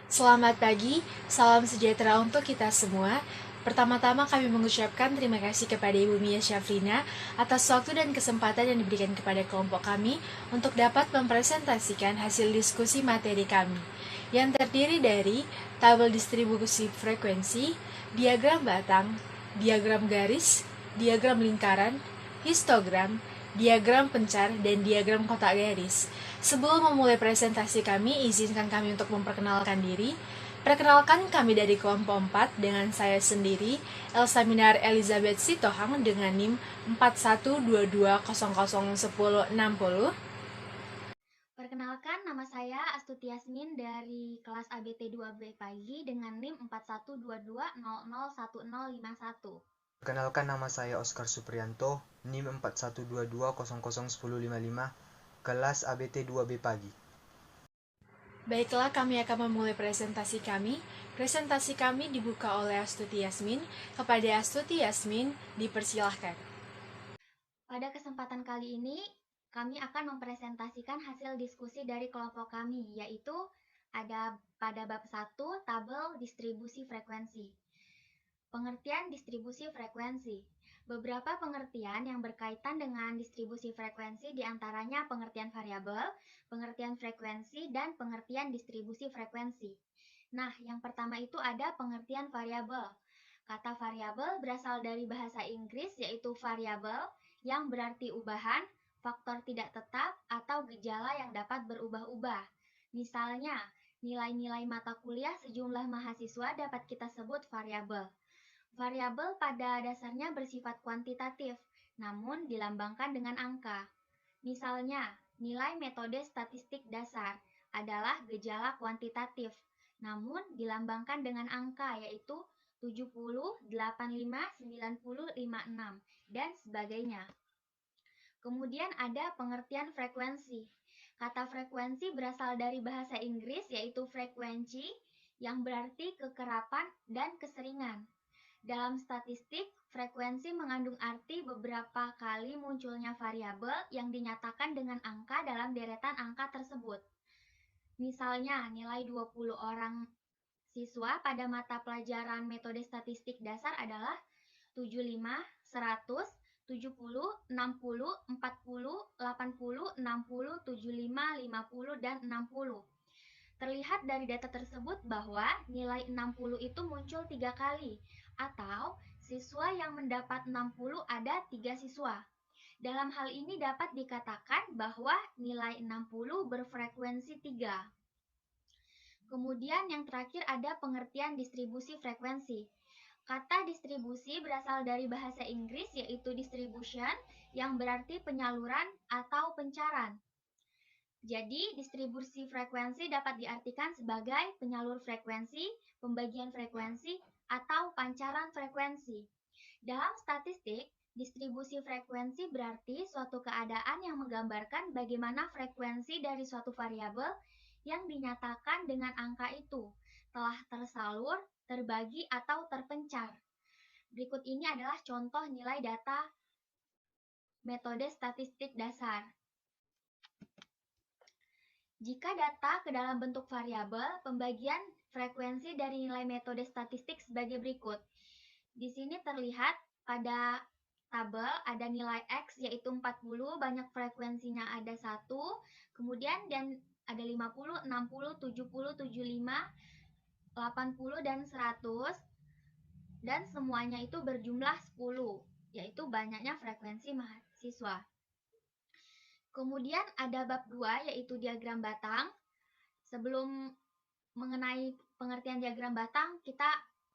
Selamat pagi, salam sejahtera untuk kita semua. Pertama-tama kami mengucapkan terima kasih kepada Ibu Mia Syafrina atas waktu dan kesempatan yang diberikan kepada kelompok kami untuk dapat mempresentasikan hasil diskusi materi kami, yang terdiri dari tabel distribusi frekuensi, diagram batang, diagram garis, diagram lingkaran, histogram, diagram pencar, dan diagram kotak garis. Sebelum memulai presentasi kami, izinkan kami untuk memperkenalkan diri. Perkenalkan kami dari kelompok 4 dengan saya sendiri, Elsa Minar Elizabeth Sitohang dengan NIM 4122001060. Perkenalkan, nama saya Astuti Yasmin dari kelas ABT 2B Pagi dengan NIM 4122001051. Perkenalkan, nama saya Oskar Supriyanto, NIM 4122001055, kelas ABT 2B Pagi. Baiklah, kami akan memulai presentasi kami. Presentasi kami dibuka oleh Astuti Yasmin. Kepada Astuti Yasmin, dipersilahkan. Pada kesempatan kali ini, kami akan mempresentasikan hasil diskusi dari kelompok kami, yaitu ada pada bab 1, tabel distribusi frekuensi. Pengertian distribusi frekuensi. Beberapa pengertian yang berkaitan dengan distribusi frekuensi diantaranya pengertian variabel, pengertian frekuensi, dan pengertian distribusi frekuensi. Nah, yang pertama itu ada pengertian variabel. Kata variabel berasal dari bahasa Inggris yaitu variable yang berarti ubahan, faktor tidak tetap, atau gejala yang dapat berubah-ubah. Misalnya, nilai-nilai mata kuliah sejumlah mahasiswa dapat kita sebut variabel. Variabel pada dasarnya bersifat kuantitatif, namun dilambangkan dengan angka. Misalnya, nilai metode statistik dasar adalah gejala kuantitatif, namun dilambangkan dengan angka yaitu 70, 85, 90, 56, dan sebagainya. Kemudian ada pengertian frekuensi. Kata frekuensi berasal dari bahasa Inggris yaitu frequency yang berarti kekerapan dan keseringan. Dalam statistik, frekuensi mengandung arti beberapa kali munculnya variabel yang dinyatakan dengan angka dalam deretan angka tersebut. Misalnya, nilai 20 orang siswa pada mata pelajaran metode statistik dasar adalah 75, 100, 70, 60, 40, 80, 60, 75, 50, dan 60. Terlihat dari data tersebut bahwa nilai 60 itu muncul 3 kali, atau siswa yang mendapat 60 ada 3 siswa. Dalam hal ini dapat dikatakan bahwa nilai 60 berfrekuensi 3. Kemudian yang terakhir ada pengertian distribusi frekuensi. Kata distribusi berasal dari bahasa Inggris yaitu distribution yang berarti penyaluran atau pencaran. Jadi, distribusi frekuensi dapat diartikan sebagai penyalur frekuensi, pembagian frekuensi, atau pancaran frekuensi. Dalam statistik, distribusi frekuensi berarti suatu keadaan yang menggambarkan bagaimana frekuensi dari suatu variabel yang dinyatakan dengan angka itu telah tersalur, terbagi, atau terpencar. Berikut ini adalah contoh nilai data metode statistik dasar. Jika data ke dalam bentuk variabel, pembagian frekuensi dari nilai metode statistik sebagai berikut. Di sini terlihat pada tabel ada nilai X yaitu 40, banyak frekuensinya ada 1, kemudian dan ada 50, 60, 70, 75, 80, dan 100, dan semuanya itu berjumlah 10, yaitu banyaknya frekuensi mahasiswa. Kemudian ada bab 2 yaitu diagram batang. Sebelum mengenai pengertian diagram batang, kita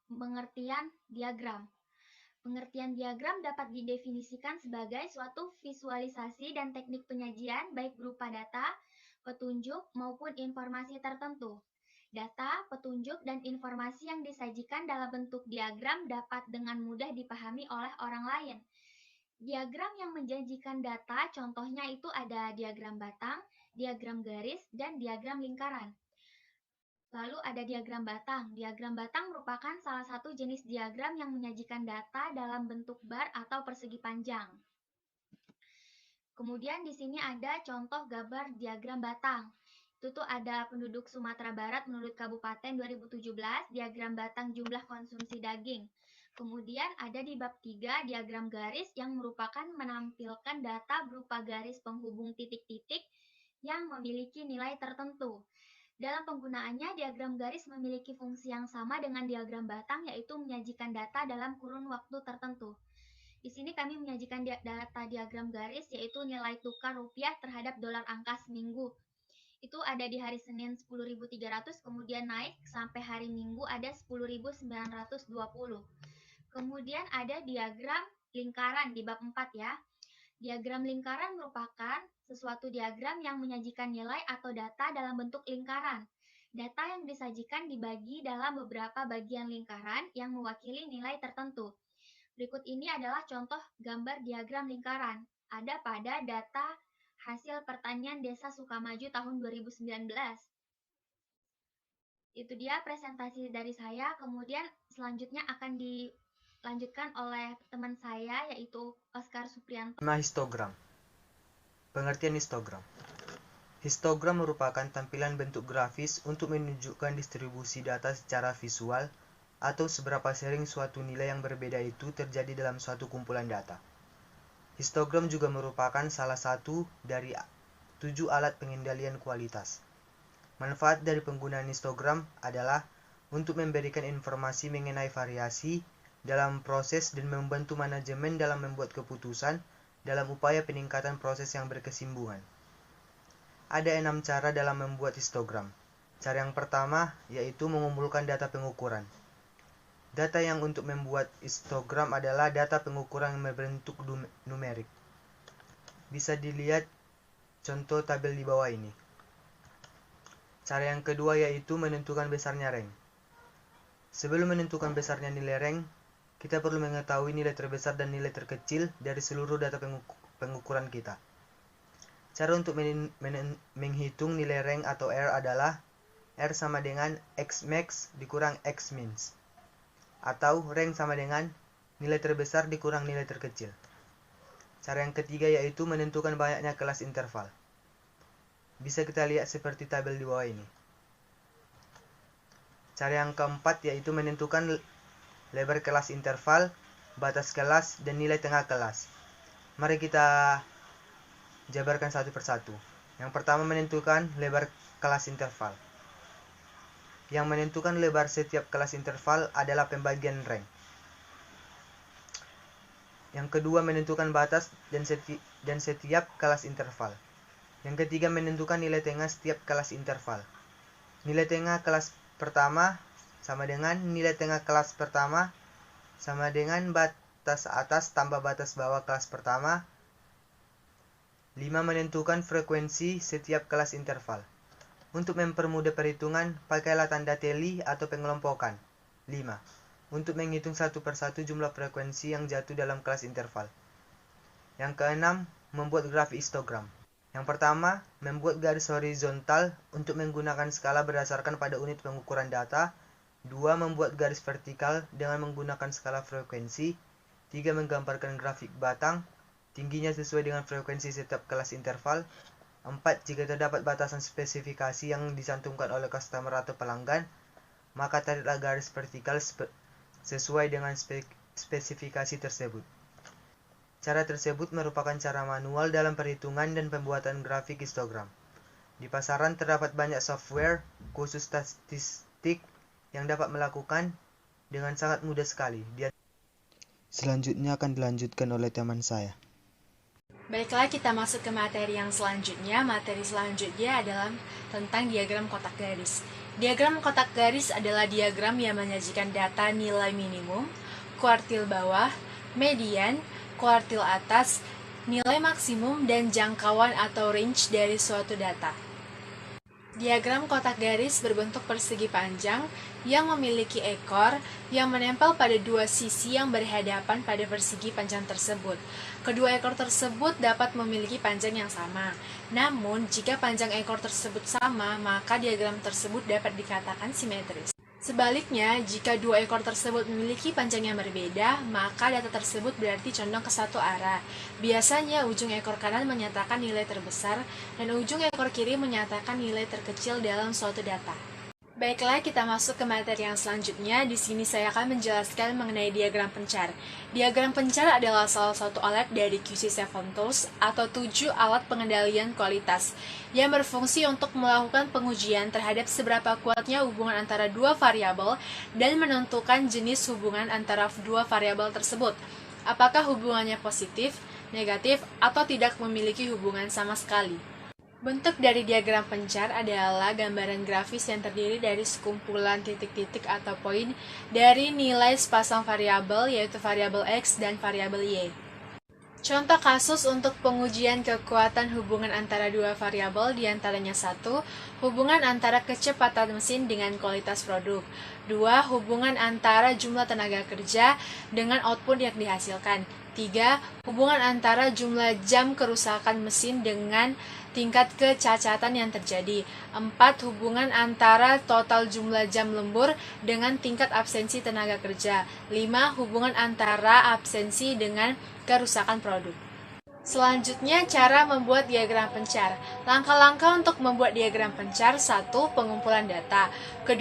pengertian diagram. Pengertian diagram dapat didefinisikan sebagai suatu visualisasi dan teknik penyajian baik berupa data, petunjuk, maupun informasi tertentu. Data, petunjuk, dan informasi yang disajikan dalam bentuk diagram dapat dengan mudah dipahami oleh orang lain. Diagram yang menjanjikan data contohnya itu ada diagram batang, diagram garis, dan diagram lingkaran. Lalu ada diagram batang. Diagram batang merupakan salah satu jenis diagram yang menyajikan data dalam bentuk bar atau persegi panjang. Kemudian di sini ada contoh gambar diagram batang. Itu tuh ada penduduk Sumatera Barat menurut kabupaten 2017, diagram batang jumlah konsumsi daging. Kemudian ada di bab 3 diagram garis yang merupakan menampilkan data berupa garis penghubung titik-titik yang memiliki nilai tertentu. Dalam penggunaannya, diagram garis memiliki fungsi yang sama dengan diagram batang, yaitu menyajikan data dalam kurun waktu tertentu. Di sini kami menyajikan data diagram garis, yaitu nilai tukar rupiah terhadap dolar angka seminggu. Itu ada di hari Senin 10.300, kemudian naik sampai hari Minggu ada 10.920. Kemudian ada diagram lingkaran di bab 4 ya. Diagram lingkaran merupakan sesuatu diagram yang menyajikan nilai atau data dalam bentuk lingkaran. Data yang disajikan dibagi dalam beberapa bagian lingkaran yang mewakili nilai tertentu. Berikut ini adalah contoh gambar diagram lingkaran. Ada pada data hasil pertanian Desa Sukamaju tahun 2019. Itu dia presentasi dari saya, kemudian selanjutnya akan dilanjutkan oleh teman saya yaitu Oscar Suprianto. Histogram. Pengertian histogram. Histogram merupakan tampilan bentuk grafis untuk menunjukkan distribusi data secara visual atau seberapa sering suatu nilai yang berbeda itu terjadi dalam suatu kumpulan data. Histogram juga merupakan salah satu dari 7 alat pengendalian kualitas. Manfaat dari penggunaan histogram adalah untuk memberikan informasi mengenai variasi dalam proses dan membantu manajemen dalam membuat keputusan dalam upaya peningkatan proses yang berkesinambungan. Ada 6 cara dalam membuat histogram. Cara yang pertama yaitu mengumpulkan data pengukuran. Data yang untuk membuat histogram adalah data pengukuran yang berbentuk numerik. Bisa dilihat contoh tabel di bawah ini. Cara yang kedua yaitu menentukan besarnya rank. Sebelum menentukan besarnya nilai rank, kita perlu mengetahui nilai terbesar dan nilai terkecil dari seluruh data pengukuran kita. Cara untuk menghitung nilai rank atau R adalah R sama dengan X max dikurang X min, atau rank sama dengan nilai terbesar dikurang nilai terkecil. Cara yang ketiga yaitu menentukan banyaknya kelas interval. Bisa kita lihat seperti tabel di bawah ini. Cara yang keempat yaitu menentukan lebar kelas interval, batas kelas, dan nilai tengah kelas. Mari kita jabarkan satu persatu. Yang pertama menentukan lebar kelas interval. Yang menentukan lebar setiap kelas interval adalah pembagian rank. Yang kedua menentukan batas dan setiap kelas interval. Yang ketiga menentukan nilai tengah setiap kelas interval. Nilai tengah kelas pertama sama dengan nilai tengah kelas pertama sama dengan batas atas tambah batas bawah kelas pertama. 5. Menentukan frekuensi setiap kelas interval. Untuk mempermudah perhitungan, pakailah tanda teli atau pengelompokan. 5. Untuk menghitung satu persatu jumlah frekuensi yang jatuh dalam kelas interval. Yang keenam, membuat grafik histogram. Yang pertama, membuat garis horizontal untuk menggunakan skala berdasarkan pada unit pengukuran data. 2. Membuat garis vertikal dengan menggunakan skala frekuensi. 3. Menggambarkan grafik batang, tingginya sesuai dengan frekuensi setiap kelas interval. 4. Jika terdapat batasan spesifikasi yang dicantumkan oleh customer atau pelanggan, maka tariklah garis vertikal sesuai dengan spesifikasi tersebut. Cara tersebut merupakan cara manual dalam perhitungan dan pembuatan grafik histogram. Di pasaran terdapat banyak software khusus statistik yang dapat melakukan dengan sangat mudah sekali. Selanjutnya akan dilanjutkan oleh teman saya. Baiklah, kita masuk ke materi yang selanjutnya. Materi selanjutnya adalah tentang diagram kotak garis. Diagram kotak garis adalah diagram yang menyajikan data nilai minimum, kuartil bawah, median, kuartil atas, nilai maksimum, dan jangkauan atau range dari suatu data. Diagram kotak garis berbentuk persegi panjang yang memiliki ekor yang menempel pada dua sisi yang berhadapan pada persegi panjang tersebut. Kedua ekor tersebut dapat memiliki panjang yang sama. Namun, jika panjang ekor tersebut sama, maka diagram tersebut dapat dikatakan simetris. Sebaliknya, jika dua ekor tersebut memiliki panjang yang berbeda, maka data tersebut berarti condong ke satu arah. Biasanya, ujung ekor kanan menyatakan nilai terbesar, dan ujung ekor kiri menyatakan nilai terkecil dalam suatu data. Baiklah, kita masuk ke materi yang selanjutnya. Di sini saya akan menjelaskan mengenai diagram pencar. Diagram pencar adalah salah satu alat dari QC7 Tools atau 7 alat pengendalian kualitas yang berfungsi untuk melakukan pengujian terhadap seberapa kuatnya hubungan antara dua variabel dan menentukan jenis hubungan antara dua variabel tersebut. Apakah hubungannya positif, negatif, atau tidak memiliki hubungan sama sekali. Bentuk dari diagram pencar adalah gambaran grafis yang terdiri dari sekumpulan titik-titik atau poin dari nilai sepasang variabel, yaitu variabel X dan variabel Y. Contoh kasus untuk pengujian kekuatan hubungan antara dua variabel diantaranya 1. Hubungan antara kecepatan mesin dengan kualitas produk. 2. Hubungan antara jumlah tenaga kerja dengan output yang dihasilkan. 3. Hubungan antara jumlah jam kerusakan mesin dengan tingkat kecacatan yang terjadi. 4. Hubungan antara total jumlah jam lembur dengan tingkat absensi tenaga kerja. 5. Hubungan antara absensi dengan kerusakan produk. Selanjutnya, cara membuat diagram pencar. Langkah-langkah untuk membuat diagram pencar: 1. Pengumpulan data. 2.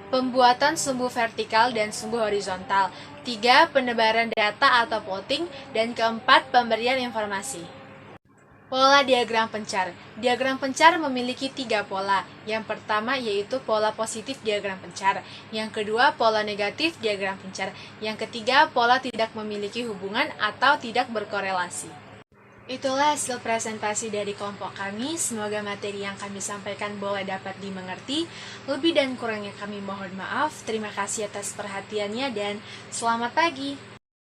Pembuatan sumbu vertikal dan sumbu horizontal. 3. Penebaran data atau plotting. Dan 4. Pemberian informasi. Pola diagram pencar. Diagram pencar memiliki 3 pola. Yang pertama yaitu pola positif diagram pencar. Yang kedua, pola negatif diagram pencar. Yang ketiga, pola tidak memiliki hubungan atau tidak berkorelasi. Itulah hasil presentasi dari kelompok kami. Semoga materi yang kami sampaikan boleh dapat dimengerti. Lebih dan kurangnya kami mohon maaf. Terima kasih atas perhatiannya dan selamat pagi.